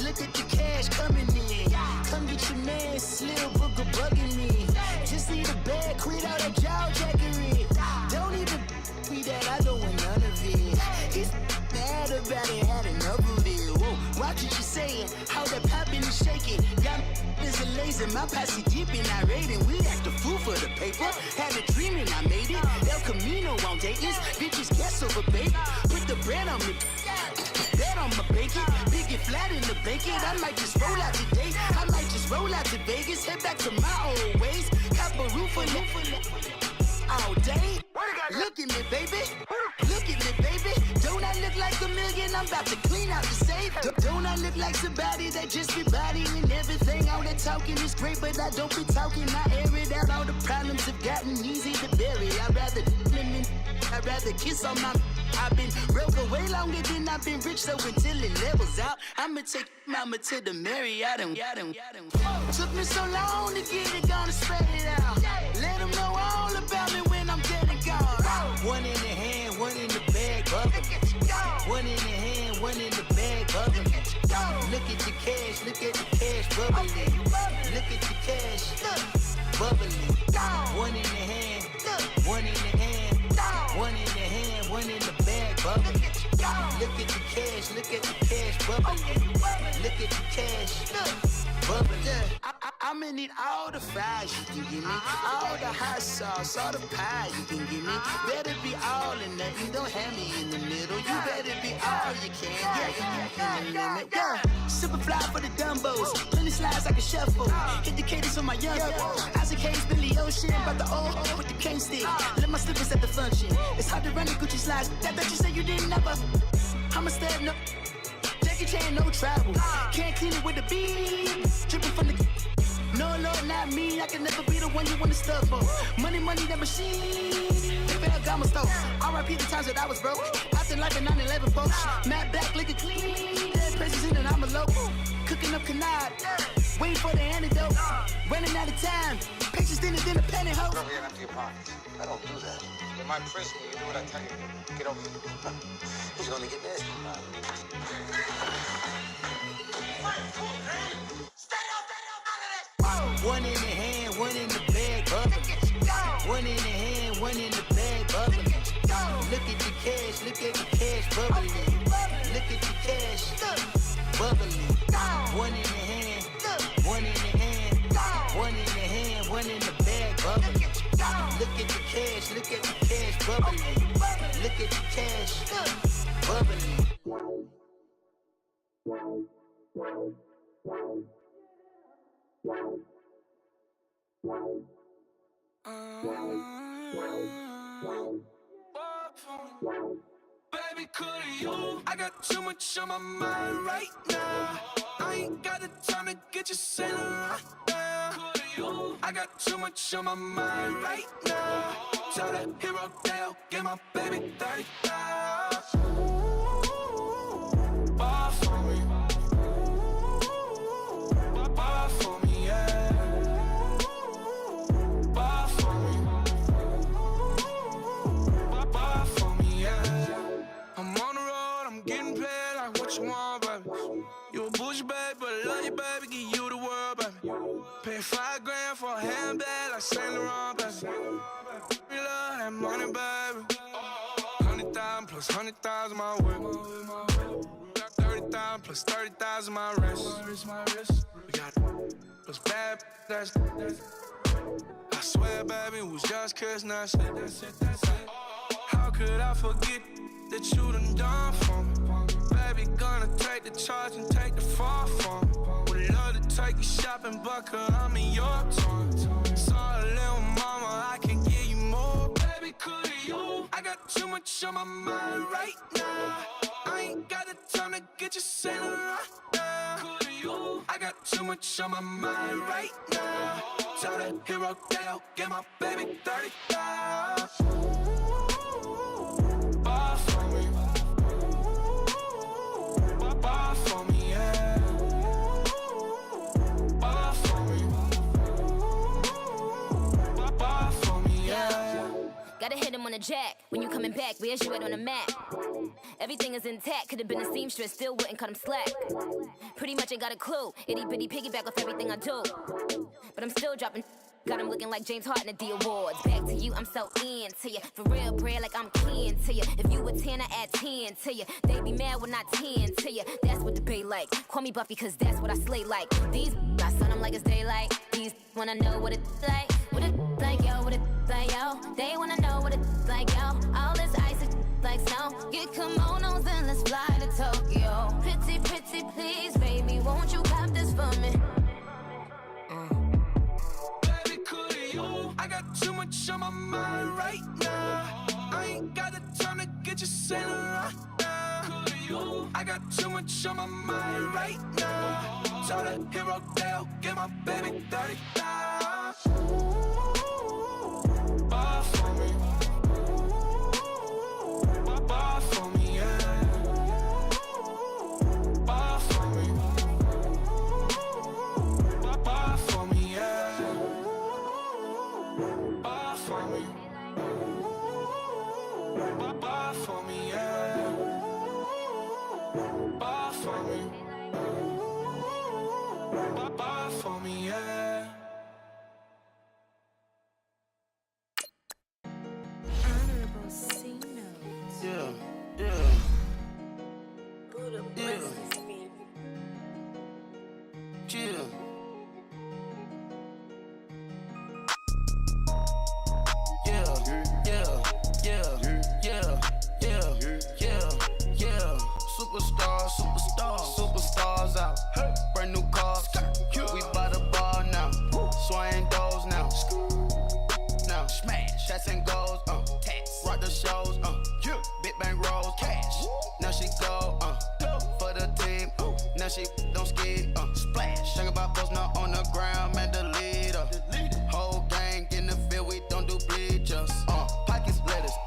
Look at the cash coming in. Come get your man, Slim Booker bugging me. Just need a bag, quit all that jaw jackery. Don't even be that, I don't want none of it. He's mad about it, had enough of it. Whoa, watch what you saying, how that poppin' and shaking. Got is a laser, my posse deep and irate, and we act a fool for the paper. Had a dream and I made it. El Camino on Dayton's, bitches guess over baby. Put the bread on me, bet on my bacon. Big and flat in the blanket. I might just roll out today. I might just roll out to Vegas, head back to my old ways. Cop a roof for all day. Look at me, baby. Look at me, baby. Don't I look like a million? I'm about to clean out the safe. Don't I look like somebody that just be bodying everything? All that talking is great, but I don't be talking. I air it out. All the problems have gotten easy to bury. I'd rather kiss on my. I've been broke way longer than I've been rich, so until it levels out, I'ma take mama to the Marriott. Took me so long to get it, gonna spread it out. Let them know all about me when I'm dead and gone. One in the hand, one in the bag, bubbling. One in the hand, one in the bag, bubbling. Look at the cash, look at the cash, bubbling. Look at the cash, bubbling. One in the hand, one in the hand. One in the hand, one in the bag, bubbling. Look at the cash, look at the cash, bubbling. Look at the cash, bubbling. I'ma need all the fries you can give me, all the hot sauce, all the pie you can give me. Better be all or nothing, don't have me in the middle. You better be all you can. Yeah. Super fly for the Dumbos, plenty slides like a shuffle. Hit the cadence on my young Isaac Hayes, Billy Ocean, about the old with the cane stick. Let my slippers at the function. It's hard to run the Gucci slides. That bet you say you didn't never. I'ma step no. Jackie Chan, no travel. Can't clean it with the beat. Dripping from the. No, Lord, not me. I can never be the one you wanna stuff for. Money, that machine. They fell down my stove. R.I.P. the times that I was broke. Acting like a 9/11 folks. Matte back, looking clean. Dead president and I'm a local. Cooking up canard. Waiting for the antidote. Running out of time. Patience thinner than a penny hoe. Over here, empty your pockets. I don't do that. In my prison, you do what I tell you. Get over here. He's gonna get nasty. One in the hand, one in the bag, bubbling. One in the hand, one in the bag, bubbling. Look at the cash, look at the cash, bubbling. Look at the cash, bubbling. One in the hand, one in the hand, one in the hand, one in the bag, bubbling. Look at the cash, look at the cash, bubbling. Look at the cash, bubbling. Baby, could you? I got too much on my mind right now. I ain't got the time to get you sailing right now. Could you? I got too much on my mind right now. Tell the hero Dale, get my baby 30,000. Bar for me. Bar for me, yeah. Bar for me. Bar for me, yeah. I'm on the road, I'm getting paid like what you want, baby. You a bougie, baby, but I love you, baby. Give you the world, baby. Pay $5 grand for a handbag like Saint Laurent, baby. We love that money, baby. 100,000 plus 100,000 my whip. 30,000 plus 30,000 my wrist. We got those bad, that's I swear, baby, it was just kiss, that's it. How could I forget that you done for me? Baby, gonna take the charge and take the fall for me. Would love to take you shopping, but I'm in your town. Sorry, little mama, I can give you more. Baby, could you? I got too much on my mind right now. I ain't got the time to get you sailing right now. Could you? I got too much on my mind right now. Tell the hero Dale, get my baby 30,000. Bar for me. Bar for me, yeah. Bar for me. Bar for me, yeah. Gotta hit him on the jack. When you coming back, where's you at on the map? Everything is intact, could've been a seamstress, still wouldn't cut him slack. Pretty much ain't got a clue, itty bitty piggyback off everything I do. But I'm still dropping, got him looking like James Harden at the awards. Back to you, I'm so into you. For real, bread, like I'm kin to you. If you a 10, I add 10 to you. They be mad when I 10 to you. That's what debate like. Call me Buffy, cause that's what I slay like. These, I sun them like it's daylight. These wanna know what it's like. What it like, yo, what it like, yo. They wanna know what it's like, yo. All this ice is like snow. Get kimonos and let's fly to Tokyo. Pretty, pretty, please, baby, won't you cop this for me? Baby, could you? I got too much on my mind right now. I ain't got the time to get you sailing right now. Could you? I got too much on my mind right now. Tell the hero Dale, get my baby 30,000. Buy for me. Buy for me, yeah. Buy for me. Buy for me, yeah. Buy for me. Buy for me, yeah. Buy for me. Buy for me, yeah. Honorable C notes. Yeah. Buddha Yeah. blesses me. Yeah. Superstars out. Brand new cars. We by the ball now. Swaying doors now. Now smash. Shots and goals. Rock the shows. Big bang rolls. Cash. Now she go. For the team. Now she don't ski. Splash. Think about posting up on the ground. Man, the leader. Whole gang in the field. We don't do bleachers. Pockets lettuce.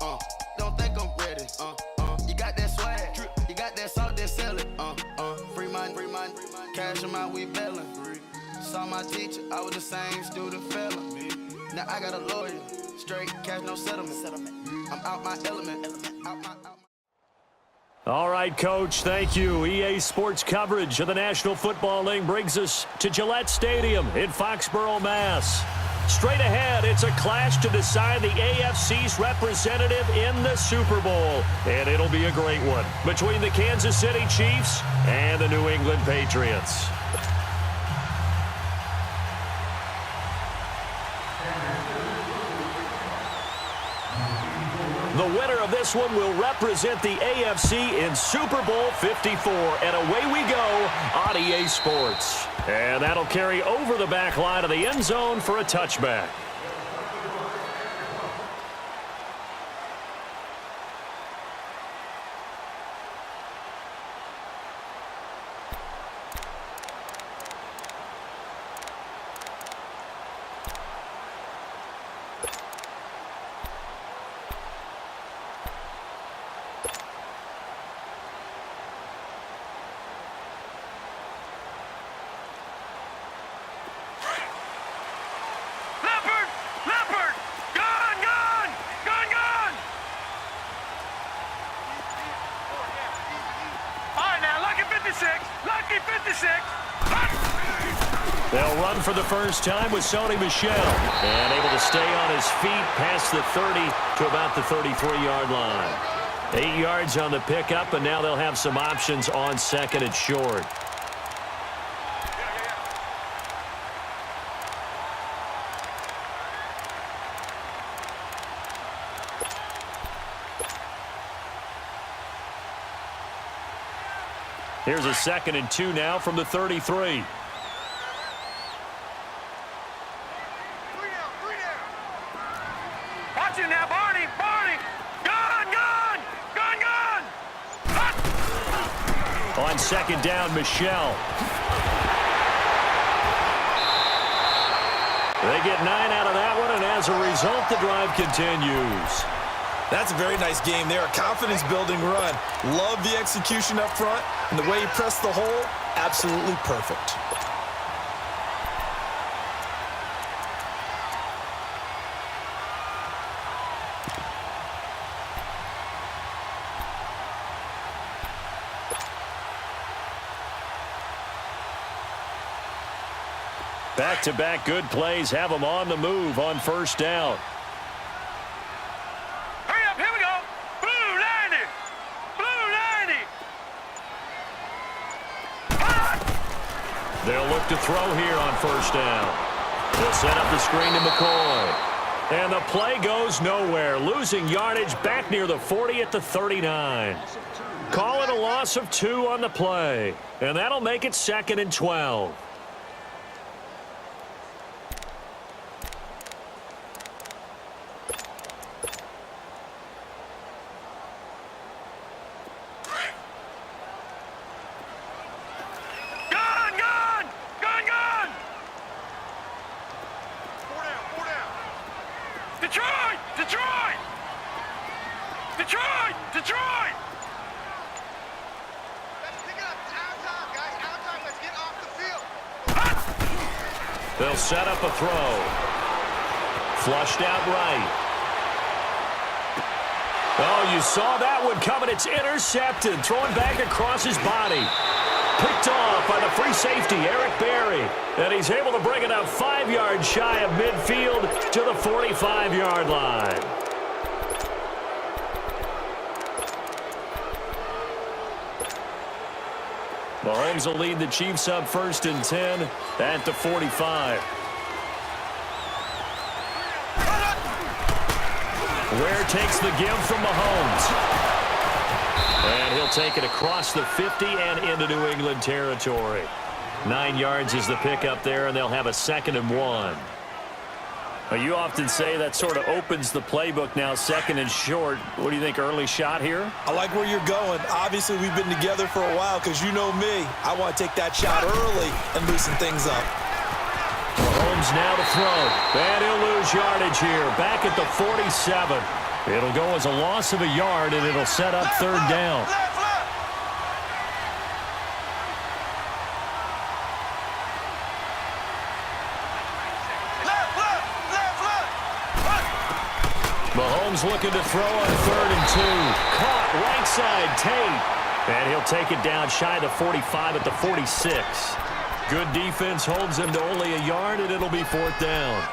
Don't think I'm ready. You got that swag. You got that salt, then sell it. Free mind. Cash 'em out, we bailin'. Saw my teacher, I was the same student fella. Now I got a lawyer. Straight cash, no settlement. I'm out my element. All right, Coach, thank you. EA Sports coverage of the National Football League brings us to Gillette Stadium in Foxborough, Mass. Straight ahead, it's a clash to decide the AFC's representative in the Super Bowl. And it'll be a great one between the Kansas City Chiefs and the New England Patriots. The winner of this one will represent the AFC in Super Bowl 54. And away we go on EA Sports. And that'll carry over the back line of the end zone for a touchback. They'll run for the first time with Sony Michel. And able to stay on his feet past the 30 to about the 33-yard line. 8 yards on the pickup, and now they'll have some options on second and short. Here's a 2nd and 2 now from the 33. Watch it now, Barney! Gone! On 2nd down, Michel. They get 9 out of that one, and as a result, the drive continues. That's a very nice game there. A confidence-building run. Love the execution up front, and the way he pressed the hole, absolutely perfect. Back-to-back good plays have them on the move on first down. Hurry up, here we go. Blue 90. Blue 90. They'll look to throw here on first down. They'll set up the screen to McCoy. And the play goes nowhere, losing yardage back near the 40 at the 39. Call it a loss of 2 on the play. And that'll make it 2nd and 12. Detroit! Detroit! Detroit! Detroit! Let's pick it up. It's our time, guys. Our time. Let's get off the field. They'll set up a throw. Flushed out right. Oh, you saw that one coming. It's intercepted. Throwing back across his body. Picked off by the free safety, Eric Berry. And he's able to bring it up 5 yards shy of midfield to the 45-yard line. Mahomes will lead the Chiefs up 1st and 10 at the 45. Ware takes the give from Mahomes. And he'll take it across the 50 and into New England territory. 9 yards is the pickup there, and they'll have a 2nd and 1. Well, you often say that sort of opens the playbook now, 2nd and short. What do you think, early shot here? I like where you're going. Obviously, we've been together for a while because you know me. I want to take that shot early and loosen things up. Mahomes now to throw. And he'll lose yardage here. Back at the 47. It'll go as a loss of a yard, and it'll set up 3rd down. Mahomes looking to throw on 3rd and 2. Caught right side, Tate. And he'll take it down shy of the 45 at the 46. Good defense holds him to only a yard, and it'll be 4th down.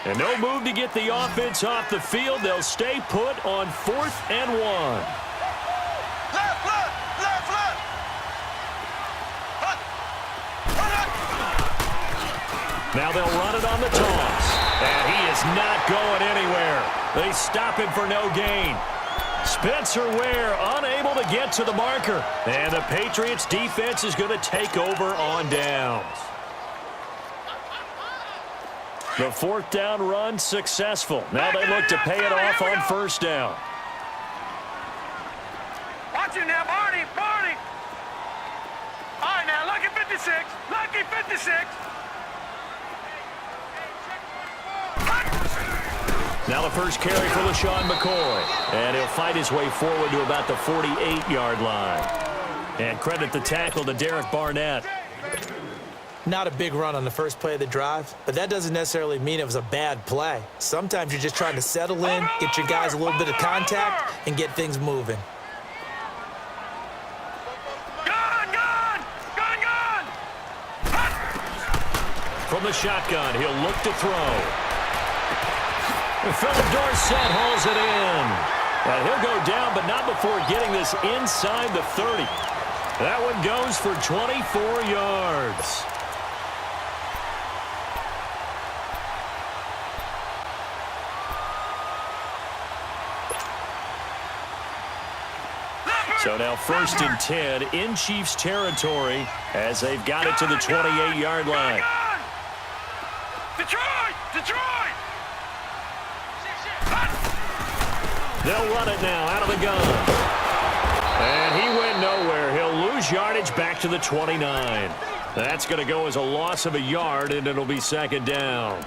And no move to get the offense off the field. They'll stay put on 4th and 1. Now they'll run it on the toss. And he is not going anywhere. They stop him for no gain. Spencer Ware unable to get to the marker. And the Patriots defense is going to take over on downs. The 4th down run successful. Now they look to pay it off on 1st down. Watch it now, Barney, Barney. All right, now, lucky 56, lucky 56. Now the first carry for LaShawn McCoy. And he'll fight his way forward to about the 48-yard line. And credit the tackle to Derek Barnett. Not a big run on the first play of the drive, but that doesn't necessarily mean it was a bad play. Sometimes you're just trying to settle in, get your guys a little bit of contact, and get things moving. Gun, gun, gun, gun. From the shotgun, he'll look to throw. Philip Dorsett hauls it in. And he'll go down, but not before getting this inside the 30. That one goes for 24 yards. So now 1st and 10 in Chiefs territory as they've got it to the 28-yard line. Detroit! Detroit! They'll run it now out of the gun. And he went nowhere. He'll lose yardage back to the 29. That's going to go as a loss of a yard, and it'll be 2nd down.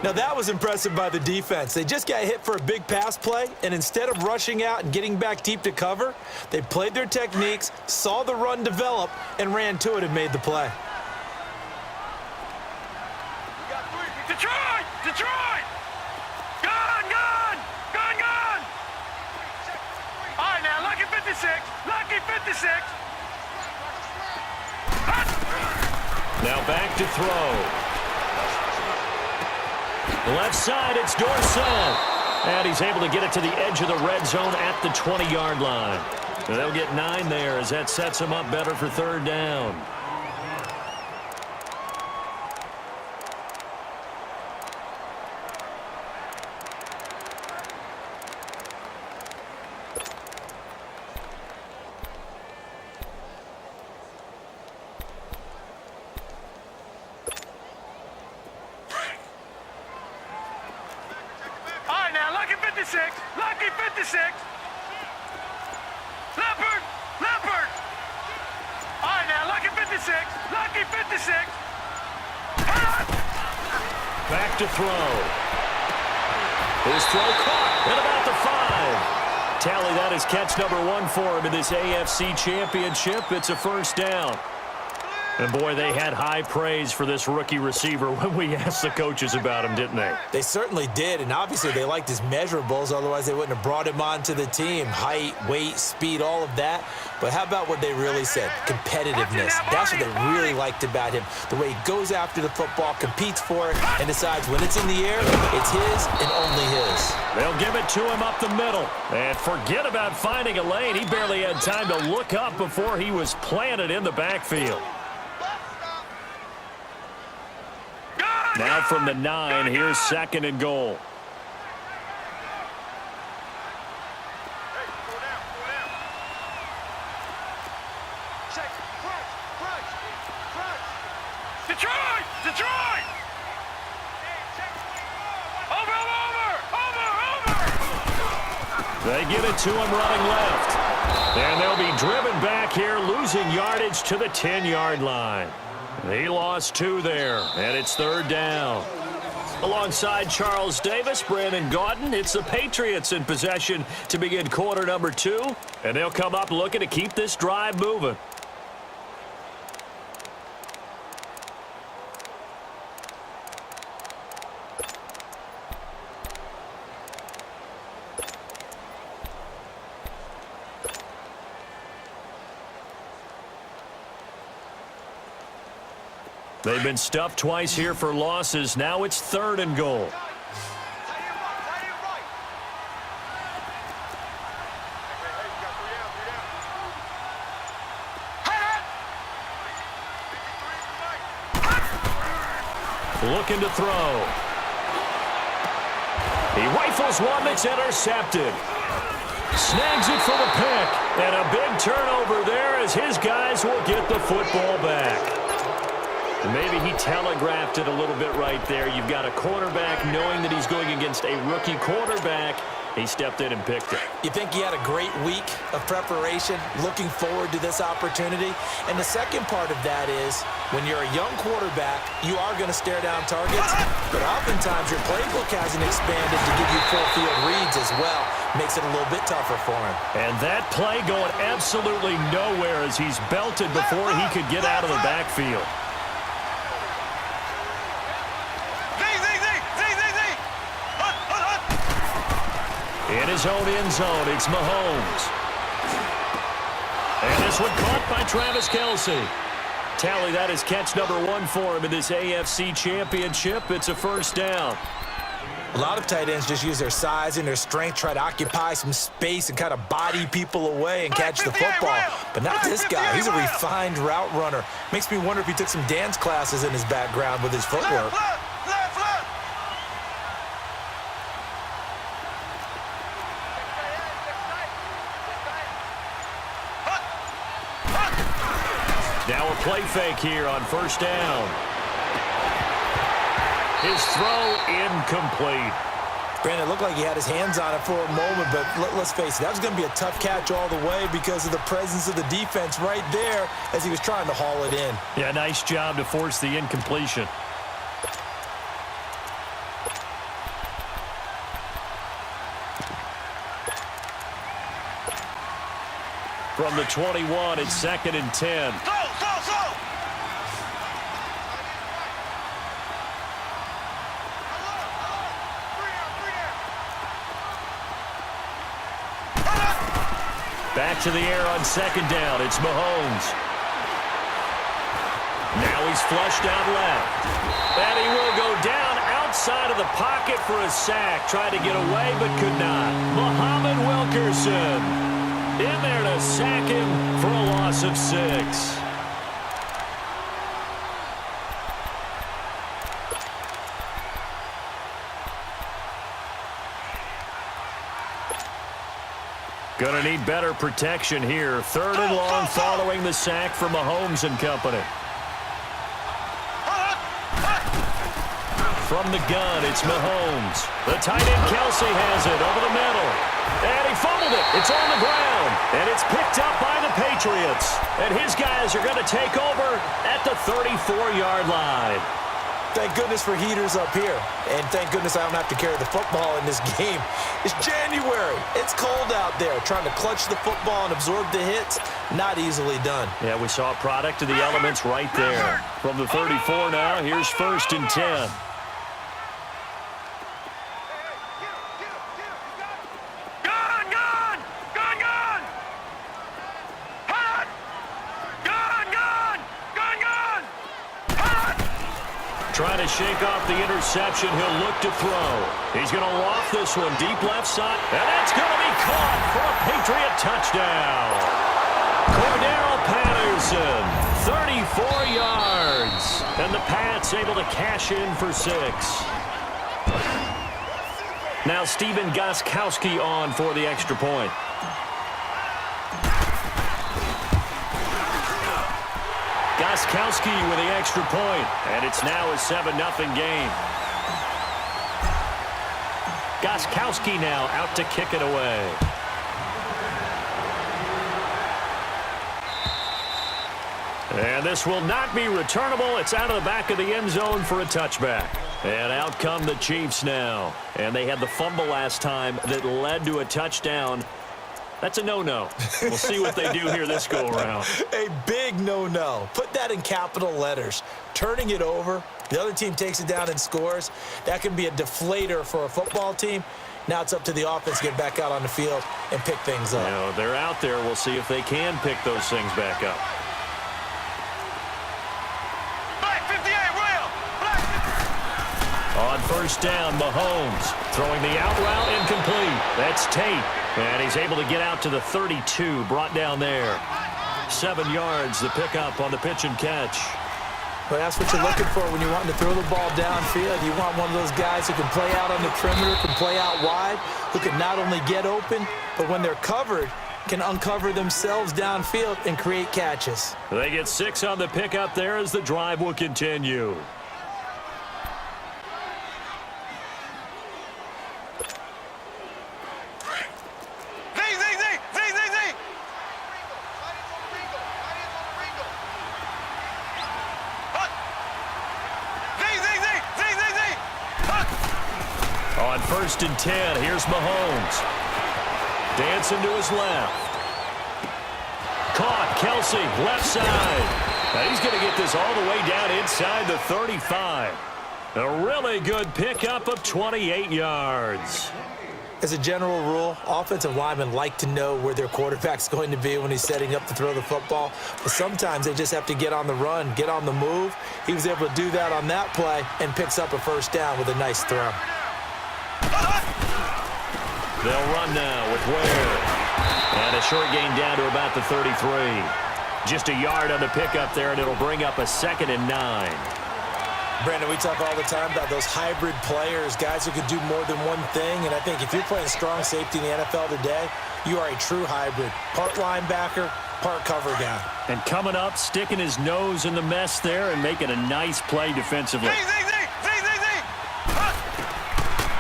Now that was impressive by the defense. They just got hit for a big pass play, and instead of rushing out and getting back deep to cover, they played their techniques, saw the run develop, and ran to it and made the play. Detroit! Detroit! Gun, gun, gun, gun. All right, now, lucky 56, lucky 56. Now back to throw. Left side, it's Dorsett. And he's able to get it to the edge of the red zone at the 20-yard line. And they'll get 9 there as that sets them up better for third down. Lucky 56. Leopard. All right, now, lucky 56. Lucky 56. Back to throw. His throw caught at about the 5. Tally, that is catch number 1 for him in this AFC Championship. It's a first down. And, boy, they had high praise for this rookie receiver when we asked the coaches about him, didn't they? They certainly did, and obviously they liked his measurables. Otherwise, they wouldn't have brought him onto the team. Height, weight, speed, all of that. But how about what they really said? Competitiveness. That's what they really liked about him. The way he goes after the football, competes for it, and decides when it's in the air, it's his and only his. They'll give it to him up the middle. And forget about finding a lane. He barely had time to look up before he was planted in the backfield. Now from the 9, here's 2nd and goal. Detroit! Over! They give it to him running left. And they'll be driven back here, losing yardage to the 10-yard line. He lost 2 there, and it's third down. Alongside Charles Davis, Brandon Gaudin, it's the Patriots in possession to begin quarter number 2, and they'll come up looking to keep this drive moving. They've been stuffed twice here for losses. Now it's 3rd and goal. Looking to throw. He rifles one that's intercepted. Snags it for the pick. And a big turnover there as his guys will get the football back. Maybe he telegraphed it a little bit right there. You've got a quarterback knowing that he's going against a rookie quarterback. He stepped in and picked it. You think he had a great week of preparation, looking forward to this opportunity? And the second part of that is, when you're a young quarterback, you are going to stare down targets, but oftentimes your playbook hasn't expanded to give you full field reads as well. Makes it a little bit tougher for him. And that play going absolutely nowhere as he's belted before he could get out of the backfield. In his own end zone, it's Mahomes. And this one caught by Travis Kelce. Tally, that is catch number 1 for him in this AFC Championship. It's a first down. A lot of tight ends just use their size and their strength, try to occupy some space and kind of body people away and catch the football. But not this guy. He's a refined route runner. Makes me wonder if he took some dance classes in his background with his footwork. Now a play fake here on first down. His throw incomplete. Brandon, it looked like he had his hands on it for a moment, but let's face it, that was going to be a tough catch all the way because of the presence of the defense right there as he was trying to haul it in. Yeah, nice job to force the incompletion. From the 21, it's 2nd and 10. Back to the air on 2nd down. It's Mahomes. Now he's flushed out left. And he will go down outside of the pocket for a sack. Tried to get away but could not. Muhammad Wilkerson in there to sack him for a loss of 6. Gonna need better protection here. 3rd and long following the sack from Mahomes and company. From the gun, it's Mahomes. The tight end, Kelsey, has it over the middle. And he fumbled it. It's on the ground. And it's picked up by the Patriots. And his guys are going to take over at the 34-yard line. Thank goodness for heaters up here. And thank goodness I don't have to carry the football in this game. It's January. It's cold out there. Trying to clutch the football and absorb the hits, not easily done. Yeah, we saw a product of the elements right there. From the 34 now, here's 1st and 10. Trying to shake off the interception. He'll look to throw. He's going to loft this one deep left side. And that's going to be caught for a Patriot touchdown. Cordero Patterson, 34 yards. And the Pats able to cash in for 6. Now Stephen Gostkowski on for the extra point. Gostkowski with the extra point, and it's now a 7-0 game. Gostkowski now out to kick it away. And this will not be returnable. It's out of the back of the end zone for a touchback. And out come the Chiefs now. And they had the fumble last time that led to a touchdown. That's a no-no. We'll see what they do here this go-around. A big no-no. Put that in capital letters. Turning it over, the other team takes it down and scores. That can be a deflator for a football team. Now it's up to the offense to get back out on the field and pick things up. You know, they're out there. We'll see if they can pick those things back up. On 1st down, Mahomes throwing the out route incomplete. That's Tate. And he's able to get out to the 32, brought down there. 7 yards, the pickup on the pitch and catch. But that's what you're looking for when you're wanting to throw the ball downfield. You want one of those guys who can play out on the perimeter, can play out wide, who can not only get open, but when they're covered, can uncover themselves downfield and create catches. They get 6 on the pickup there as the drive will continue. On 1st and 10, here's Mahomes. Dancing to his left. Caught, Kelsey, left side. Now he's going to get this all the way down inside the 35. A really good pickup of 28 yards. As a general rule, offensive linemen like to know where their quarterback's going to be when he's setting up to throw the football. But sometimes they just have to get on the run, get on the move. He was able to do that on that play and picks up a 1st down with a nice throw. They'll run now with Ware. And a short gain down to about the 33. Just a yard on the pickup there, and it'll bring up a 2nd and 9. Brandon, we talk all the time about those hybrid players, guys who could do more than one thing. And I think if you're playing strong safety in the NFL today, you are a true hybrid. Part linebacker, part cover guy. And coming up, sticking his nose in the mess there and making a nice play defensively.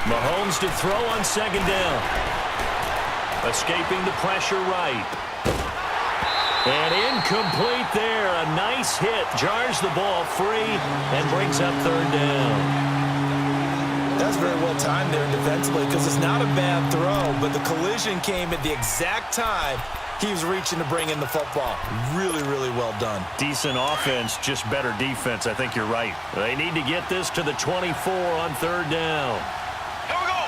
Mahomes to throw on 2nd down. Escaping the pressure right. And incomplete there. A nice hit. Jars the ball free and brings up 3rd down. That's very well timed there defensively because it's not a bad throw, but the collision came at the exact time he was reaching to bring in the football. Really, really well done. Decent offense, just better defense. I think you're right. They need to get this to the 24 on 3rd down. Here we go.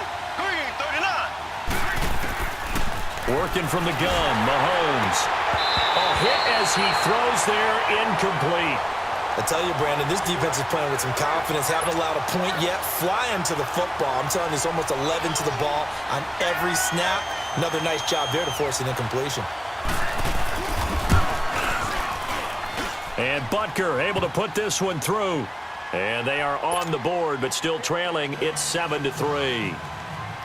39. Working from the gun, Mahomes. A hit as he throws there, incomplete. I tell you, Brandon, this defense is playing with some confidence, haven't allowed a point yet, flying to the football. I'm telling you, it's almost 11 to the ball on every snap. Another nice job there to force an incompletion. And Butker able to put this one through. And they are on the board, but still trailing. It's 7-3.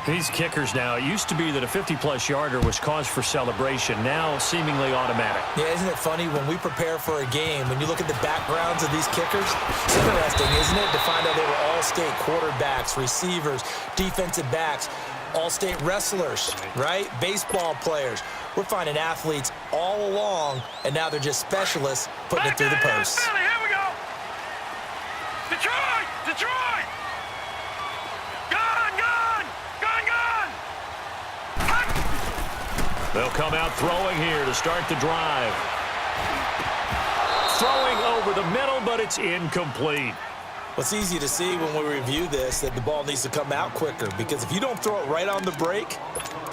These kickers now, it used to be that a 50-plus yarder was cause for celebration, now seemingly automatic. Yeah, isn't it funny when we prepare for a game, when you look at the backgrounds of these kickers, it's interesting, isn't it, to find out they were all-state quarterbacks, receivers, defensive backs, all-state wrestlers, right? Baseball players. We're finding athletes all along, and now they're just specialists putting it through the posts. Here we go. Detroit! Detroit! Gone! Gone! Gone! Gone! They'll come out throwing here to start the drive. Throwing over the middle, but it's incomplete. Well, it's easy to see when we review this that the ball needs to come out quicker, because if you don't throw it right on the break,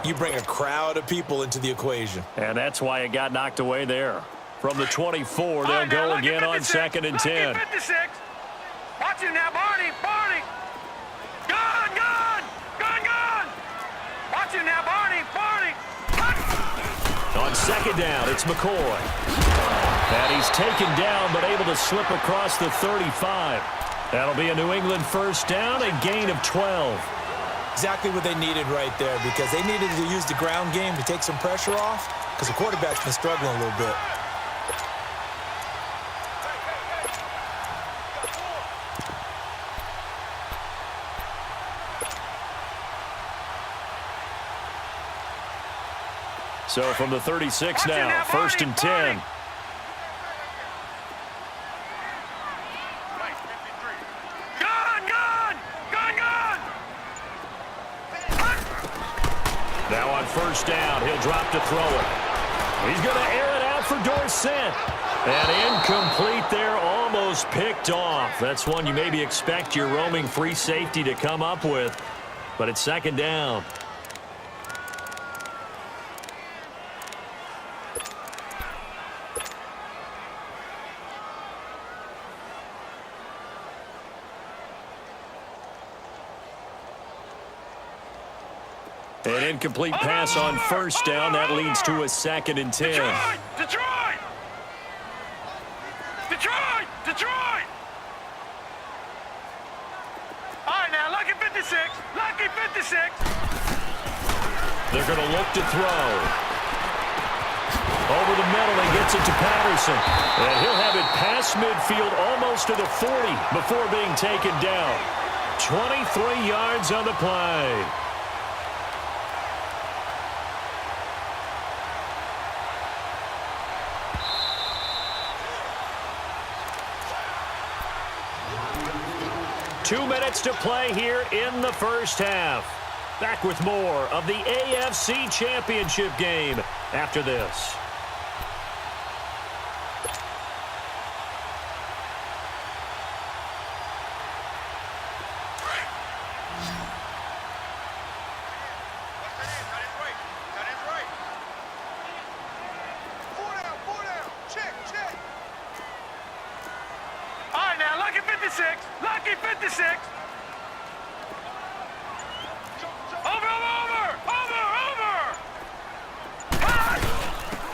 you bring a crowd of people into the equation. And that's why it got knocked away there. From the 24, they'll go again on 2nd and 10. 56. Watch him now, Barney. Barney. Gone, gone. Gone, gone. Watch him now, Barney. Barney. On 2nd down, it's McCoy. And he's taken down, but able to slip across the 35. That'll be a New England first down, a gain of 12. Exactly what they needed right there, because they needed to use the ground game to take some pressure off, because the quarterback's been struggling a little bit. So from the 36 now, 1st and 10. Gone, gone. Gone, gone. Now on 1st down, he'll drop to throw it. He's going to air it out for Dorsett. And incomplete there, almost picked off. That's one you maybe expect your roaming free safety to come up with. But it's 2nd down. An incomplete pass on 1st down. That leads to a 2nd and 10. Detroit! Detroit! Detroit! Detroit! All right, now, lucky 56. Lucky 56. They're going to look to throw. Over the middle, he gets it to Patterson. And he'll have it past midfield almost to the 40 before being taken down. 23 yards on the play. Two minutes to play here in the first half. Back with more of the AFC Championship game after this. All right, now, lucky 56. Lucky 56.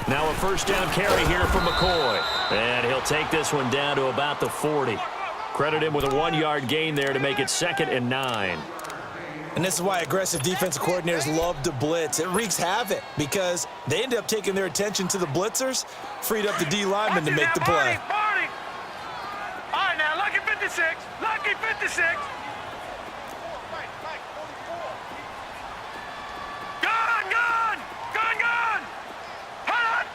Now a 1st down carry here for McCoy. And he'll take this one down to about the 40. Credit him with a 1-yard gain there to make it 2nd and 9. And this is why aggressive defensive coordinators love to blitz. It wreaks havoc because they end up taking their attention to the blitzers, freed up the D lineman to make the play. Barney. All right, now, lucky 56. Lucky 56. Gone, gone. Gone, gone. Hot.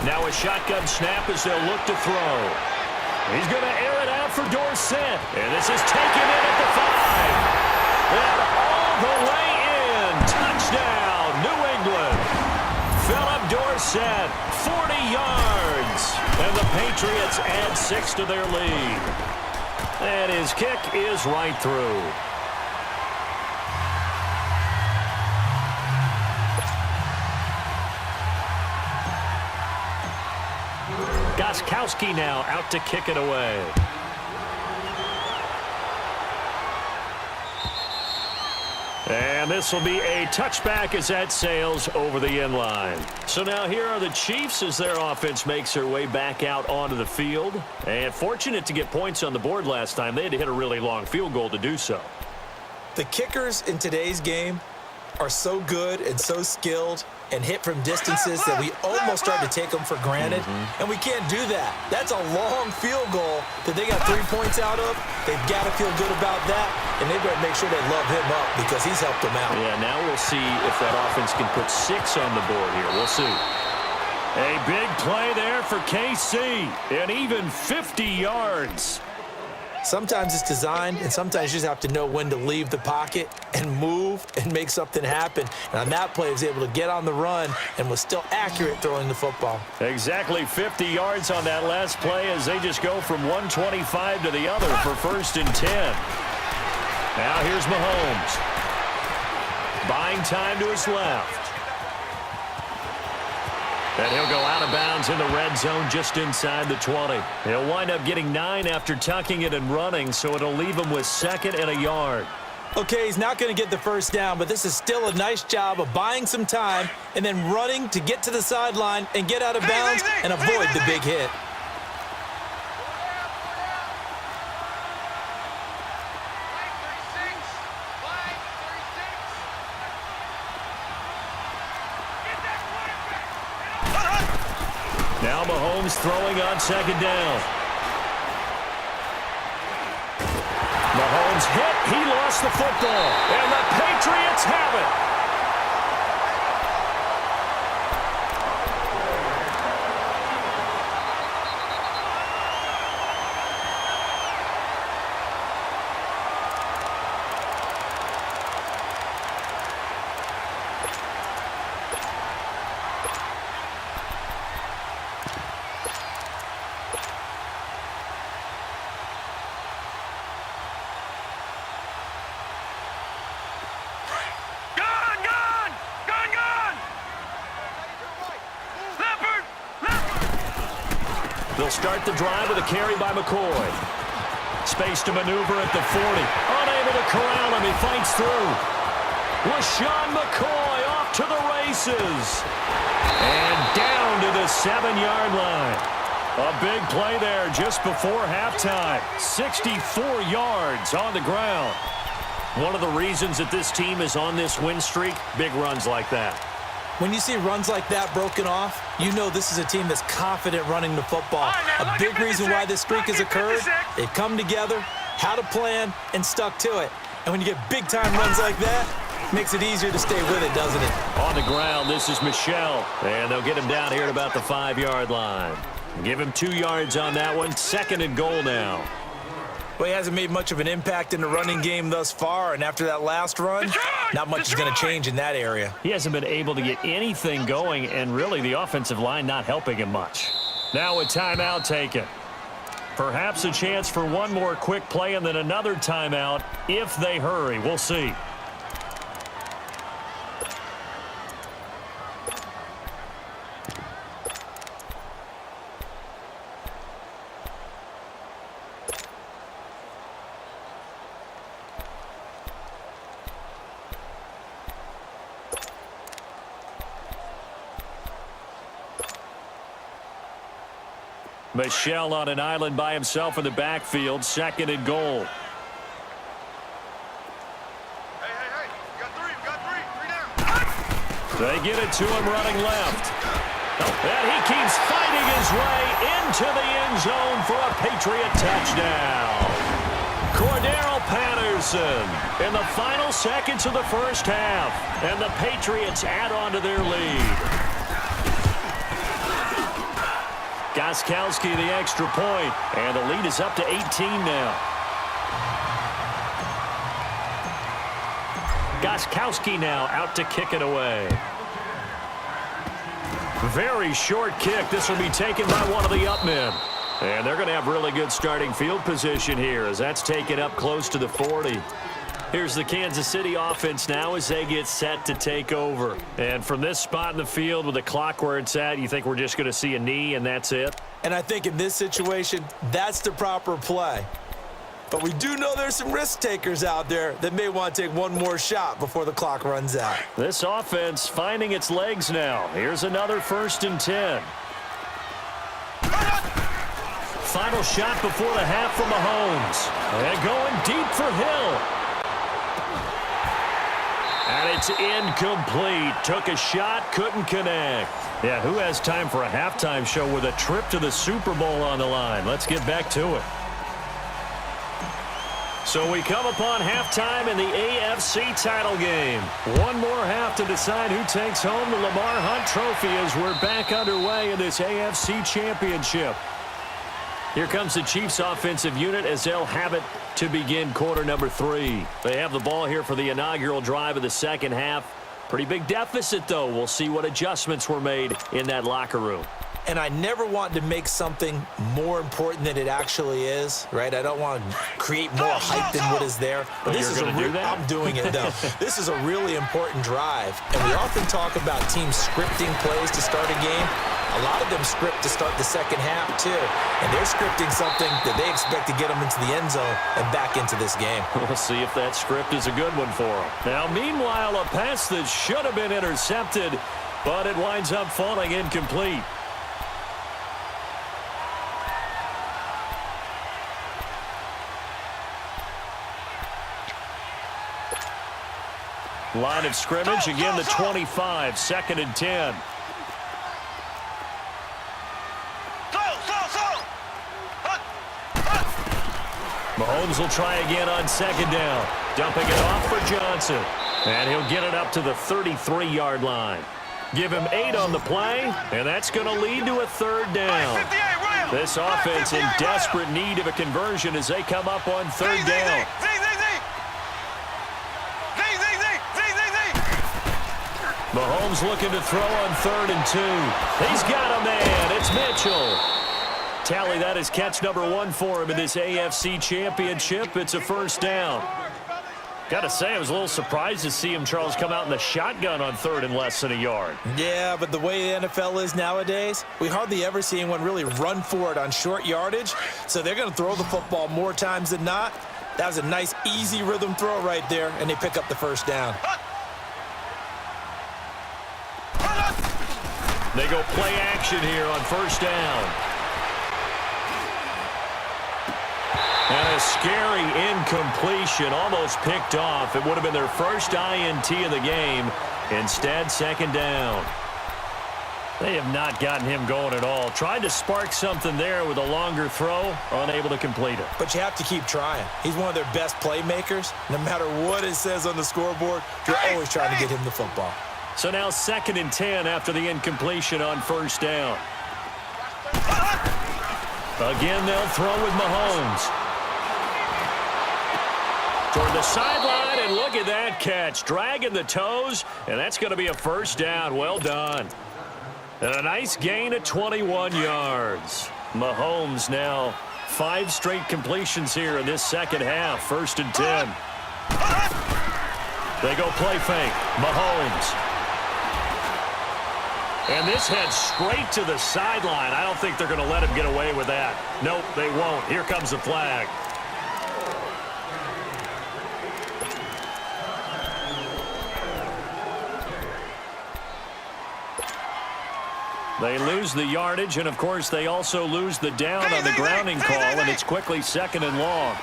Now a shotgun snap as they'll look to throw. He's going to air it out for Dorsett. And this is taken in at the 5. And all the way in. Touchdown, New England. Philip Dorsett, 40 yards. And the Patriots add 6 to their lead. And his kick is right through. Gostkowski now out to kick it away. And this will be a touchback as that sails over the end line. So now here are the Chiefs as their offense makes their way back out onto the field. And fortunate to get points on the board last time. They had to hit a really long field goal to do so. The kickers in today's game are so good and so skilled and hit from distances that we almost start to take them for granted. And we can't do that. That's a long field goal that they got 3 points out of. They've got to feel good about that, and they better make sure they love him up because he's helped them out. Yeah, now we'll see if that offense can put 6 on the board here. We'll see. A big play there for KC, and even 50 yards. Sometimes it's designed, and sometimes you just have to know when to leave the pocket and move and make something happen. And on that play, he was able to get on the run and was still accurate throwing the football. Exactly 50 yards on that last play as they just go from 125 to the other for 1st and 10. Now here's Mahomes. Buying time to his left. And he'll go out of bounds in the red zone just inside the 20. He'll wind up getting 9 after tucking it and running, so it'll leave him with 2nd and a yard. Okay, he's not going to get the first down, but this is still a nice job of buying some time and then running to get to the sideline and get out of bounds and avoid the big hit. Now Mahomes throwing on 2nd down. Mahomes hit. He lost the football. And the Patriots have it. They'll start the drive with a carry by McCoy. Space to maneuver at the 40. Unable to corral him. He fights through. LaShawn McCoy off to the races. And down to the 7-yard line. A big play there just before halftime. 64 yards on the ground. One of the reasons that this team is on this win streak, big runs like that. When you see runs like that broken off, you know this is a team that's confident running the football. A big reason why this streak has occurred, they've come together, had a plan, and stuck to it. And when you get big-time runs like that, it makes it easier to stay with it, doesn't it? On the ground, this is Michel. And they'll get him down here at about the 5-yard line. Give him 2 yards on that one. 2nd and goal now. Well, he hasn't made much of an impact in the running game thus far, and after that last run, not much is going to change in that area. He hasn't been able to get anything going, and really the offensive line not helping him much. Now a timeout taken. Perhaps a chance for one more quick play and then another timeout if they hurry. We'll see. Michel on an island by himself in the backfield. 2nd and goal. Hey, you got three down. They get it to him running left. And he keeps fighting his way into the end zone for a Patriot touchdown. Cordero Patterson in the final seconds of the first half. And the Patriots add on to their lead. Gostkowski the extra point, and the lead is up to 18 now. Gostkowski now out to kick it away. Very short kick. This will be taken by one of the up men. And they're going to have really good starting field position here as that's taken up close to the 40. Here's the Kansas City offense now as they get set to take over. And from this spot in the field with the clock where it's at, you think we're just going to see a knee and that's it? And I think in this situation, that's the proper play. But we do know there's some risk takers out there that may want to take one more shot before the clock runs out. This offense finding its legs now. Here's another 1st and 10. Final shot before the half from Mahomes. And going deep for Hill. And it's incomplete. Took a shot, couldn't connect. Yeah, who has time for a halftime show with a trip to the Super Bowl on the line? Let's get back to it. So we come upon halftime in the AFC title game. One more half to decide who takes home the Lamar Hunt Trophy as we're back underway in this AFC Championship. Here comes the Chiefs offensive unit as they'll have it to begin quarter number 3. They have the ball here for the inaugural drive of the second half. Pretty big deficit, though. We'll see what adjustments were made in that locker room. And I never want to make something more important than it actually is, right? I don't want to create more hype than what is there. But this is I'm doing it, though. This is a really important drive. And we often talk about teams scripting plays to start a game. A lot of them script to start the second half, too. And they're scripting something that they expect to get them into the end zone and back into this game. We'll see if that script is a good one for them. Now, meanwhile, a pass that should have been intercepted, but it winds up falling incomplete. Line of scrimmage, again the 25, 2nd and 10. Mahomes will try again on 2nd down. Dumping it off for Johnson. And he'll get it up to the 33-yard line. Give him 8 on the play, and that's going to lead to a 3rd down. This offense in desperate need of a conversion as they come up on 3rd down. Mahomes looking to throw on 3rd and 2. He's got a man. It's Mitchell. Tally, that is catch number 1 for him in this AFC Championship. It's a 1st down. Got to say, I was a little surprised to see him, Charles, come out in the shotgun on 3rd and less than a yard. Yeah, but the way the NFL is nowadays, we hardly ever see anyone really run for it on short yardage. So they're going to throw the football more times than not. That was a nice, easy rhythm throw right there, and they pick up the 1st down. They go play action here on 1st down. And a scary incompletion, almost picked off. It would have been their first INT of the game. Instead, 2nd down. They have not gotten him going at all. Tried to spark something there with a longer throw, unable to complete it. But you have to keep trying. He's one of their best playmakers. No matter what it says on the scoreboard, you're always trying to get him the football. So now 2nd and 10 after the incompletion on 1st down. Again, they'll throw with Mahomes. Toward the sideline, and look at that catch. Dragging the toes, and that's going to be a 1st down. Well done. And a nice gain of 21 yards. Mahomes now 5 straight completions here in this second half. 1st and 10. They go play fake. Mahomes. And this heads straight to the sideline. I don't think they're going to let him get away with that. Nope, they won't. Here comes the flag. They lose the yardage, and, of course, they also lose the down on the grounding call, and it's quickly 2nd and long.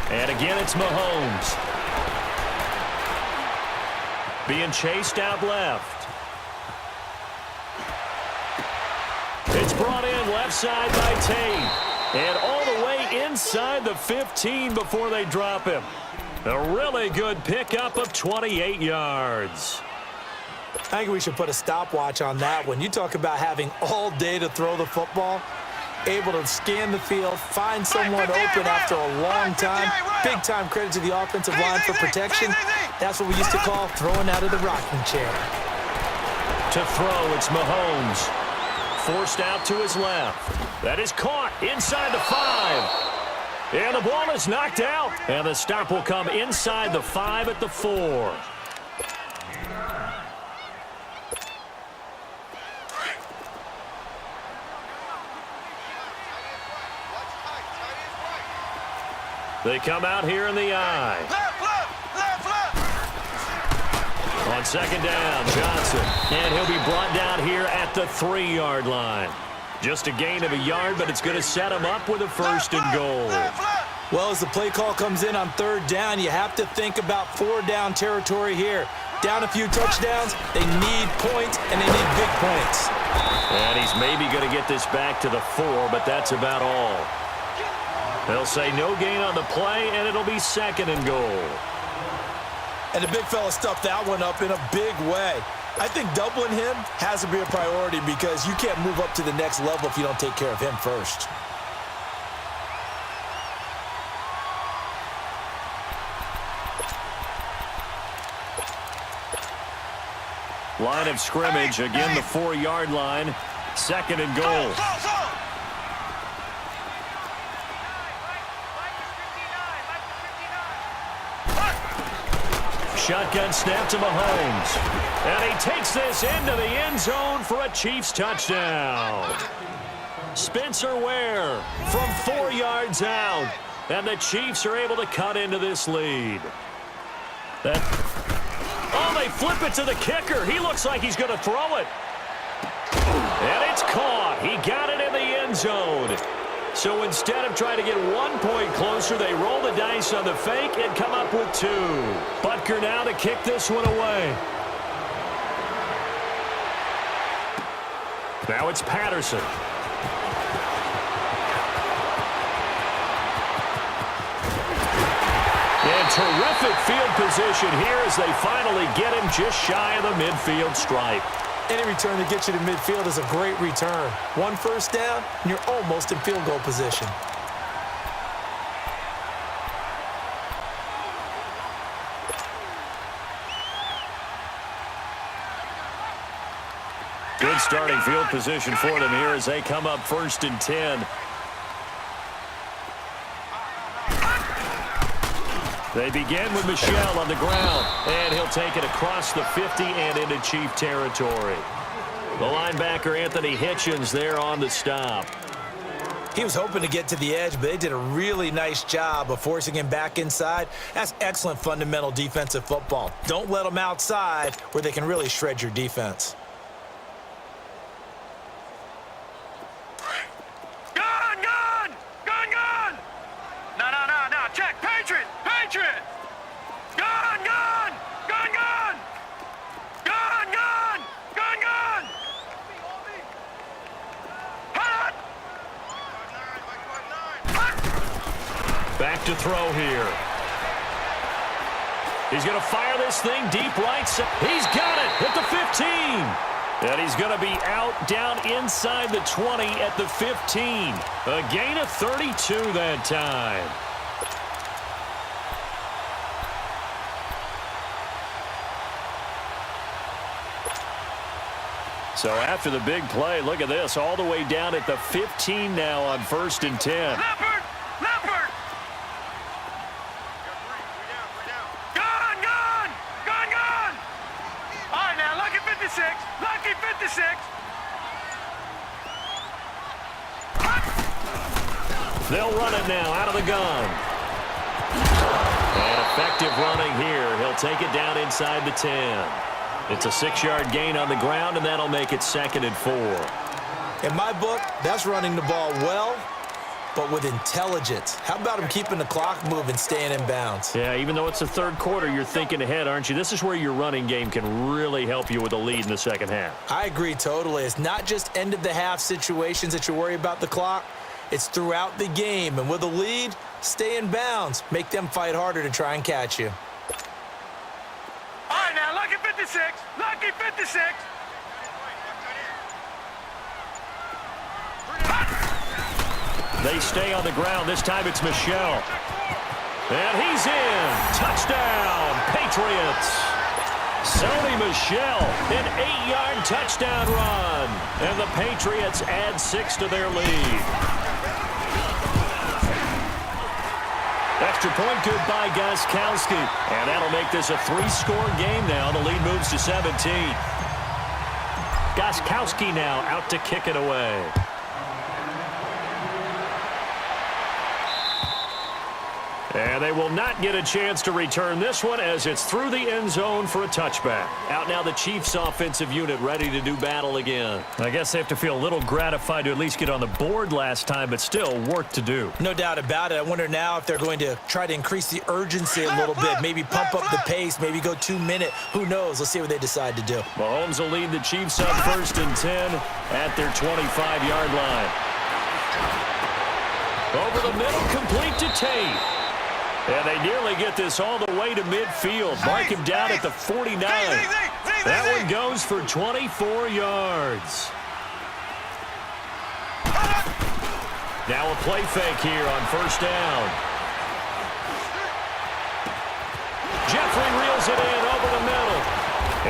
And again, it's Mahomes. Being chased out left. It's brought in left side by Tate. And all the way inside the 15 before they drop him. A really good pickup of 28 yards. I think we should put a stopwatch on that one. You talk about having all day to throw the football, able to scan the field, find someone open after a long time. Big time credit to the offensive line for protection. That's what we used to call throwing out of the rocking chair. To throw, it's Mahomes. Forced out to his left. That is caught inside the 5. And the ball is knocked out. And the stop will come inside the 5 at the 4. They come out here in the I. On second down, Johnson. And he'll be brought down here at the 3-yard line. Just a gain of a yard, but it's going to set him up with a 1st and goal. Well, as the play call comes in on 3rd down, you have to think about 4-down territory here. Down a few touchdowns, they need points, and they need big points. And he's maybe going to get this back to the 4, but that's about all. They'll say no gain on the play, and it'll be 2nd and goal. And the big fella stuffed that one up in a big way. I think doubling him has to be a priority because you can't move up to the next level if you don't take care of him first. Line of scrimmage, again the 4-yard line. 2nd and goal. Shotgun snap to Mahomes. And he takes this into the end zone for a Chiefs touchdown. Spencer Ware from 4 yards out. And the Chiefs are able to cut into this lead. Oh, they flip it to the kicker. He looks like he's going to throw it. And it's caught. He got it in the end zone. So instead of trying to get 1 point closer, they roll the dice on the fake and come up with 2. Butker now to kick this one away. Now it's Patterson. And terrific field position here as they finally get him just shy of the midfield stripe. Any return that gets you to midfield is a great return. 1 1st down, and you're almost in field goal position. Good starting field position for them here as they come up 1st and 10. They begin with Michel on the ground, and he'll take it across the 50 and into Chief territory. The linebacker, Anthony Hitchens, there on the stop. He was hoping to get to the edge, but they did a really nice job of forcing him back inside. That's excellent fundamental defensive football. Don't let them outside where they can really shred your defense. Check, Patriot! Patriot! Gun! Gun! Gun! Gun! Gun! Gun! Gun! Gun! Hot! Back to throw here. He's going to fire this thing deep right. He's got it at the 15. And he's going to be out down inside the 20 at the 15. A gain of 32 that time. So after the big play, look at this, all the way down at the 15 now on 1st and 10. Leopard! Leopard! Gun! Gun! Gun! Gun! All right, now, lucky 56. Lucky 56. They'll run it now out of the gun. And effective running here. He'll take it down inside the 10. It's a 6-yard gain on the ground, and that'll make it 2nd and 4. In my book, that's running the ball well, but with intelligence. How about him keeping the clock moving, staying in bounds? Yeah, even though it's the 3rd quarter, you're thinking ahead, aren't you? This is where your running game can really help you with a lead in the 2nd half. I agree totally. It's not just end-of-the-half situations that you worry about the clock. It's throughout the game, and with a lead, stay in bounds. Make them fight harder to try and catch you. All right, now, lucky 56. Lucky 56. They stay on the ground. This time it's Michel. And he's in. Touchdown, Patriots. Sony Michel, an 8-yard touchdown run. And the Patriots add 6 to their lead. Extra point good by Gostkowski. And that'll make this a 3-score game now. The lead moves to 17. Gostkowski now out to kick it away. And they will not get a chance to return this one as it's through the end zone for a touchback. Out now the Chiefs offensive unit ready to do battle again. I guess they have to feel a little gratified to at least get on the board last time, but still work to do. No doubt about it. I wonder now if they're going to try to increase the urgency a little bit, maybe pump up the pace, maybe go 2-minute. Who knows? Let's see what they decide to do. Mahomes will lead the Chiefs up 1st and 10 at their 25-yard line. Over the middle, complete to Tate. And they nearly get this all the way to midfield. Mark him down at the 49. That one goes for 24 yards. Now a play fake here on 1st down. Jeffrey reels it in over the middle.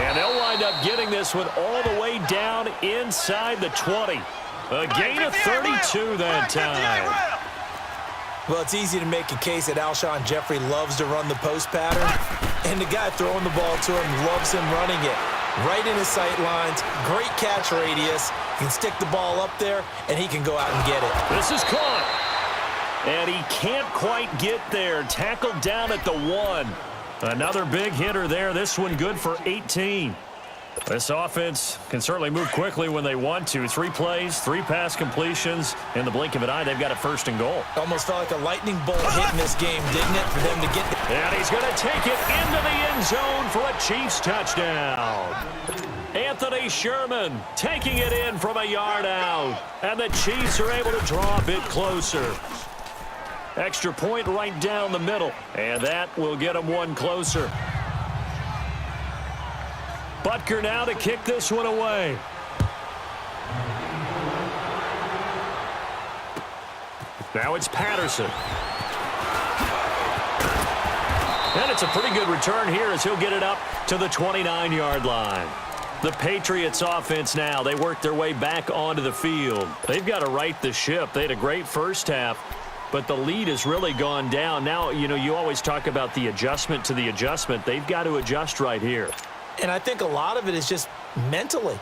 And they'll wind up getting this one all the way down inside the 20. A gain of 32 that time. Well, it's easy to make a case that Alshon Jeffrey loves to run the post pattern, and the guy throwing the ball to him loves him running it. Right in his sight lines, great catch radius. He can stick the ball up there, and he can go out and get it. This is caught. And he can't quite get there. Tackled down at the 1. Another big hitter there. This one good for 18. This offense can certainly move quickly when they want to. 3 plays, 3 pass completions. In the blink of an eye, they've got a 1st and goal. Almost felt like a lightning bolt hit in this game, didn't it, for them to get there? And he's going to take it into the end zone for a Chiefs touchdown. Anthony Sherman taking it in from a yard out. And the Chiefs are able to draw a bit closer. Extra point right down the middle. And that will get them one closer. Butker now to kick this one away. Now it's Patterson. And it's a pretty good return here as he'll get it up to the 29-yard line. The Patriots offense now, they work their way back onto the field. They've got to right the ship. They had a great first half, but the lead has really gone down. Now, you always talk about the adjustment to the adjustment. They've got to adjust right here. And I think a lot of it is just mentally.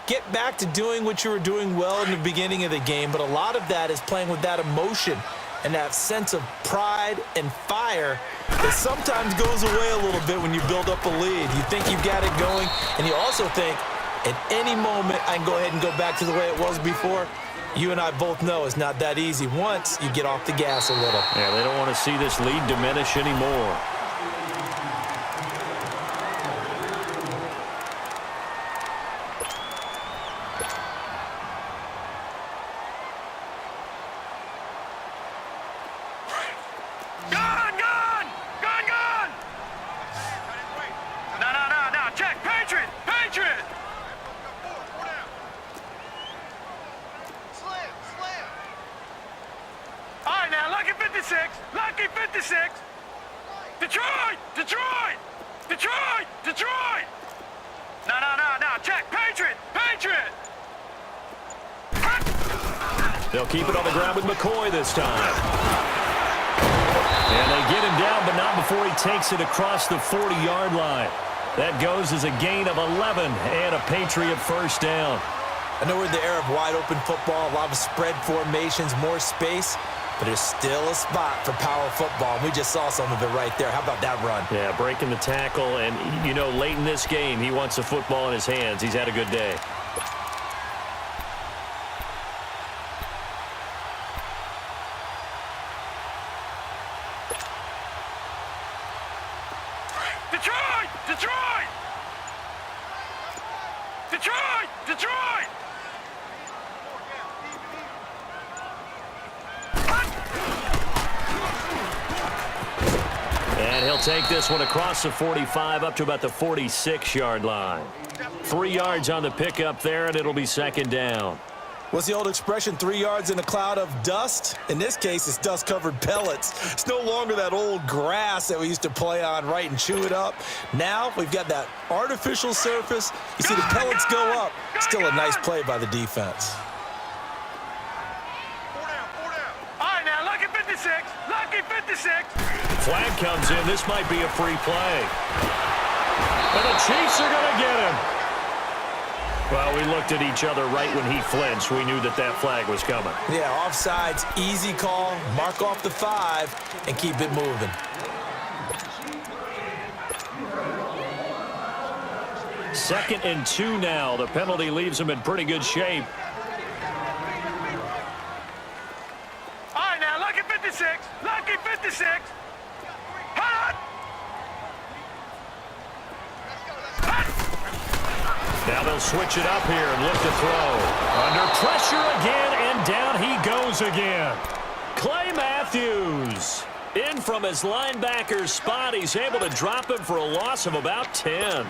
Get back to doing what you were doing well in the beginning of the game, but a lot of that is playing with that emotion and that sense of pride and fire that sometimes goes away a little bit when you build up a lead. You think you've got it going, and you also think at any moment I can go ahead and go back to the way it was before. You and I both know it's not that easy once you get off the gas a little. Yeah, they don't want to see this lead diminish anymore. They'll keep it on the ground with McCoy this time. And they get him down, but not before he takes it across the 40-yard line. That goes as a gain of 11 and a Patriot first down. I know we're in the era of wide-open football, a lot of spread formations, more space, but there's still a spot for power football. And we just saw some of it right there. How about that run? Yeah, breaking the tackle, and, late in this game, he wants the football in his hands. He's had a good day. And he'll take this one across the 45 up to about the 46-yard line. 3 yards on the pickup there, and it'll be second down. What's the old expression, 3 yards in a cloud of dust? In this case, it's dust-covered pellets. It's no longer that old grass that we used to play on, right, and chew it up. Now we've got that artificial surface. You see the pellets go up. Still a nice play by the defense. 4 down. All right, now, lucky 56. Lucky 56. Flag comes in. This might be a free play. And the Chiefs are going to get him. Well, we looked at each other right when he flinched. We knew that that flag was coming. Yeah, offsides, easy call. Mark off the 5 and keep it moving. Second and 2 now. The penalty leaves him in pretty good shape. All right, now, lucky 56. Lucky 56. Hot! Now they'll switch it up here and look to throw. Under pressure again, and down he goes again. Clay Matthews in from his linebacker's spot. He's able to drop him for a loss of about 10.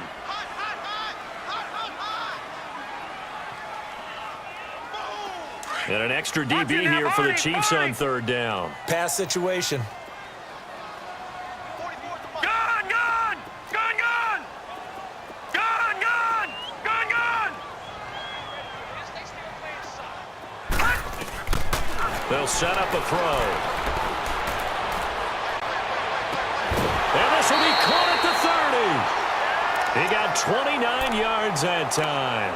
And an extra DB here for the Chiefs on third down. Pass situation. Gun, gun! Gun, gun! Gun, gun! Gun, gun! They'll set up a throw. And this will be caught at the 30. He got 29 yards that time.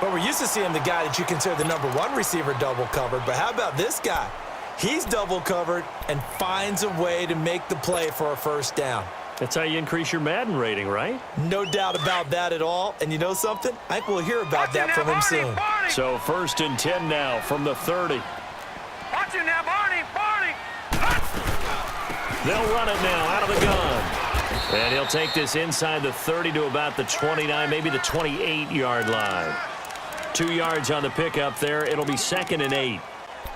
But we're used to seeing the guy that you consider the #1 receiver double covered. But how about this guy? He's double covered and finds a way to make the play for a first down. That's how you increase your Madden rating, right? No doubt about that at all. And you know something? I think we'll hear about that from him soon. So 1st and 10 now from the 30. Watch it now, Barney! Barney! They'll run it now out of the gun. And he'll take this inside the 30 to about the 29, maybe the 28-yard line. 2 yards on the pickup there. It'll be 2nd and 8.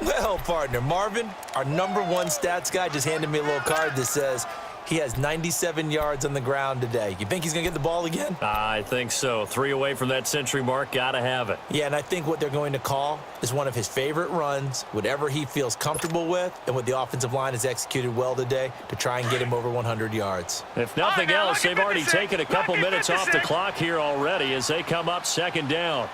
Well, partner, Marvin, our #1 stats guy, just handed me a little card that says he has 97 yards on the ground today. You think he's going to get the ball again? I think so. 3 away from that century mark. Got to have it. Yeah, and I think what they're going to call is one of his favorite runs, whatever he feels comfortable with, and what the offensive line has executed well today to try and get him over 100 yards. If nothing else, they've already taken a couple minutes off the clock here already as they come up 2nd down.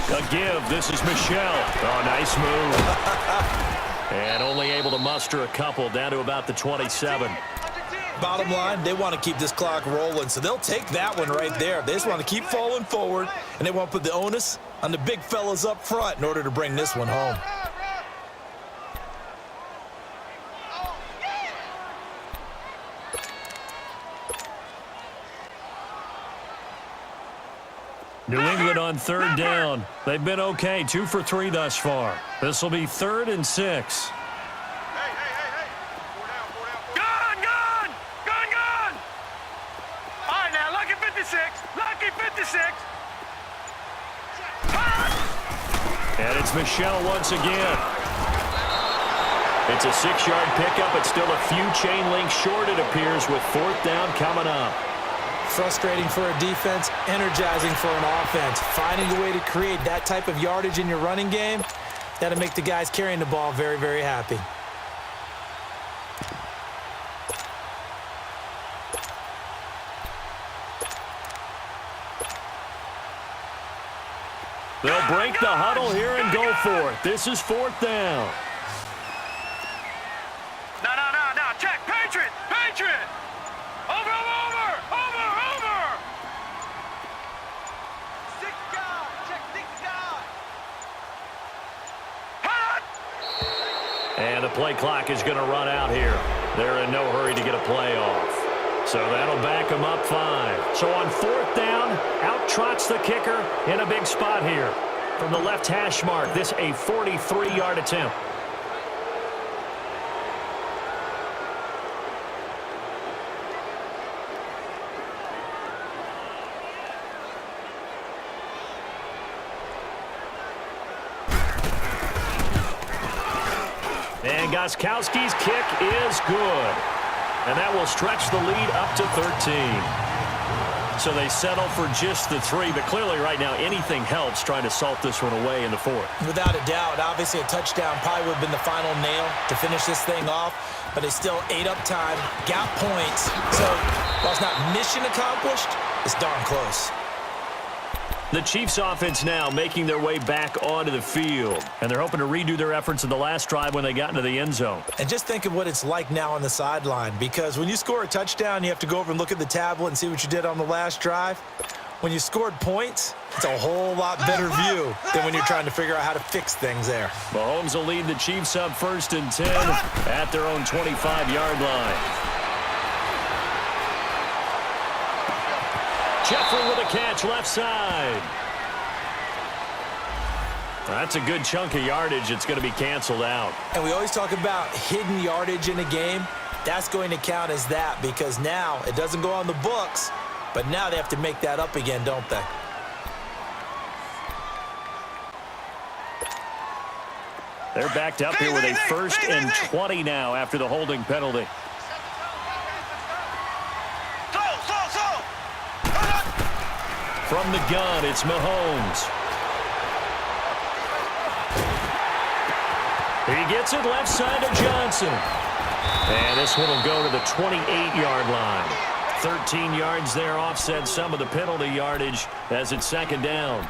A give. This is Michelle. Oh, nice move. And only able to muster a couple down to about the 27. Bottom line, they want to keep this clock rolling, so they'll take that one right there. They just want to keep falling forward, and they want to put the onus on the big fellas up front in order to bring this one home. New England on 3rd down. They've been okay, 2 for 3 thus far. This will be 3rd and 6. Gun, gun! Gun, gun! All right, now, lucky 56. Lucky 56. And it's Michelle once again. It's a 6-yard pickup. It's still a few chain links short, it appears, with 4th down coming up. Frustrating for a defense, energizing for an offense. Finding a way to create that type of yardage in your running game, that'll make the guys carrying the ball very, very happy. They'll break the huddle here and go for it. This is 4th down. No. Check. Patriot. Patriot. Over. And the play clock is going to run out here. They're in no hurry to get a play off. So that'll back them up 5. So on 4th down, out trots the kicker in a big spot here. From the left hash mark, this a 43-yard attempt. And Gostkowski's kick is good. And that will stretch the lead up to 13. So they settle for just the 3, but clearly right now anything helps trying to salt this one away in the 4th. Without a doubt, obviously a touchdown probably would have been the final nail to finish this thing off, but they still ate up time, got points. So while it's not mission accomplished, it's darn close. The Chiefs offense now making their way back onto the field. And they're hoping to redo their efforts in the last drive when they got into the end zone. And just think of what it's like now on the sideline, because when you score a touchdown, you have to go over and look at the tablet and see what you did on the last drive. When you scored points, it's a whole lot better view than when you're trying to figure out how to fix things there. Mahomes will lead the Chiefs up 1st and 10 at their own 25-yard line. Jeffrey with a catch left side. That's a good chunk of yardage. It's going to be canceled out. And we always talk about hidden yardage in a game. That's going to count as that, because now it doesn't go on the books, but now they have to make that up again, don't they? They're backed up here with a 1st and 20 now after the holding penalty. From the gun, it's Mahomes. He gets it left side to Johnson. And this one will go to the 28-yard line. 13 yards there, offset some of the penalty yardage as it's 2nd down.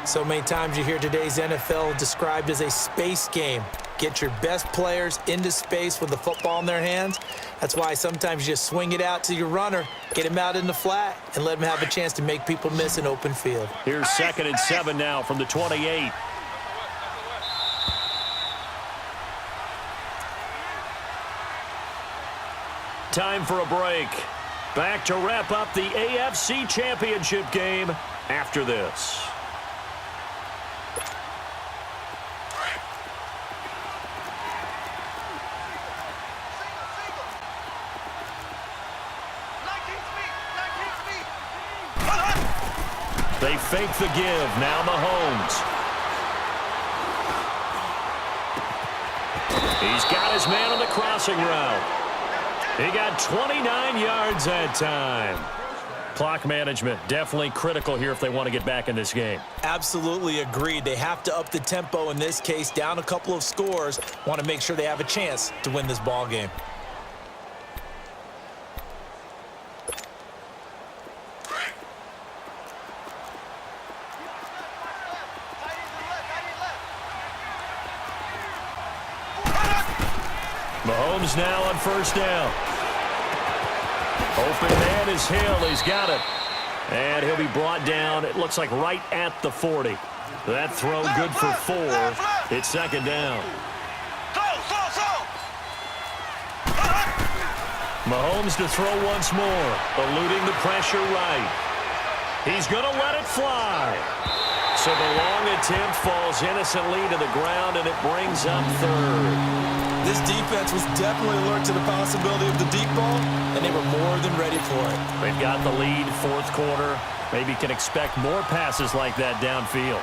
So many times you hear today's NFL described as a space game. Get your best players into space with the football in their hands. That's why sometimes you just swing it out to your runner, get him out in the flat, and let him have a chance to make people miss an open field. Here's 2nd and 7 now from the 28. Time for a break. Back to wrap up the AFC Championship game after this. They fake the give. Now Mahomes. He's got his man on the crossing route. He got 29 yards that time. Clock management definitely critical here if they want to get back in this game. Absolutely agreed. They have to up the tempo in this case, down a couple of scores. Want to make sure they have a chance to win this ball game. Mahomes now on 1st down. Open man is Hill. He's got it. And he'll be brought down, it looks like right at the 40. That throw good for 4. It's 2nd down. Mahomes to throw once more, eluding the pressure right. He's going to let it fly. So the long attempt falls innocently to the ground, and it brings up 3rd. This defense was definitely alert to the possibility of the deep ball, and they were more than ready for it. They've got the lead, 4th quarter. Maybe can expect more passes like that downfield.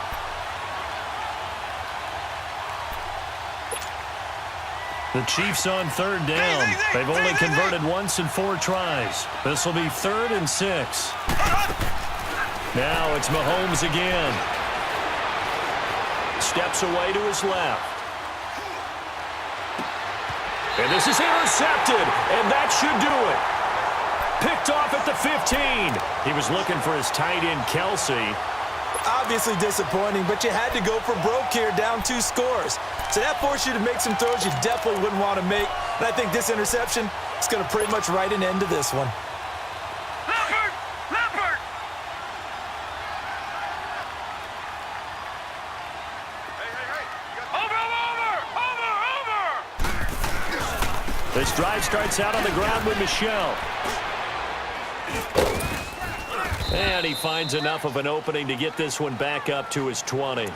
The Chiefs on 3rd down. They've only converted once in 4 tries. This will be 3rd and 6. Now it's Mahomes again. Steps away to his left. And this is intercepted, and that should do it. Picked off at the 15. He was looking for his tight end, Kelsey. Obviously disappointing, but you had to go for broke here, down 2 scores. So that forced you to make some throws you definitely wouldn't want to make. And I think this interception is going to pretty much write an end to this one. This drive starts out on the ground with Michel. And he finds enough of an opening to get this one back up to his 20.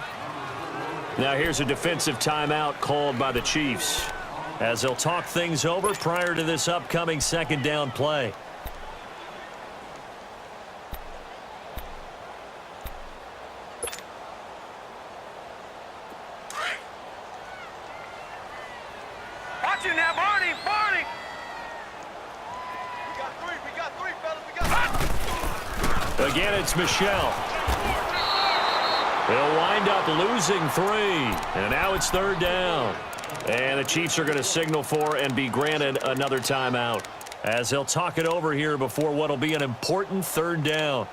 Now here's a defensive timeout called by the Chiefs as they'll talk things over prior to this upcoming 2nd down play. Watch it now, Barney! Barney! We got three, fellas. Again, it's Michel. They'll wind up losing 3. And now it's 3rd down. And the Chiefs are going to signal for and be granted another timeout as they'll talk it over here before what will be an important 3rd down.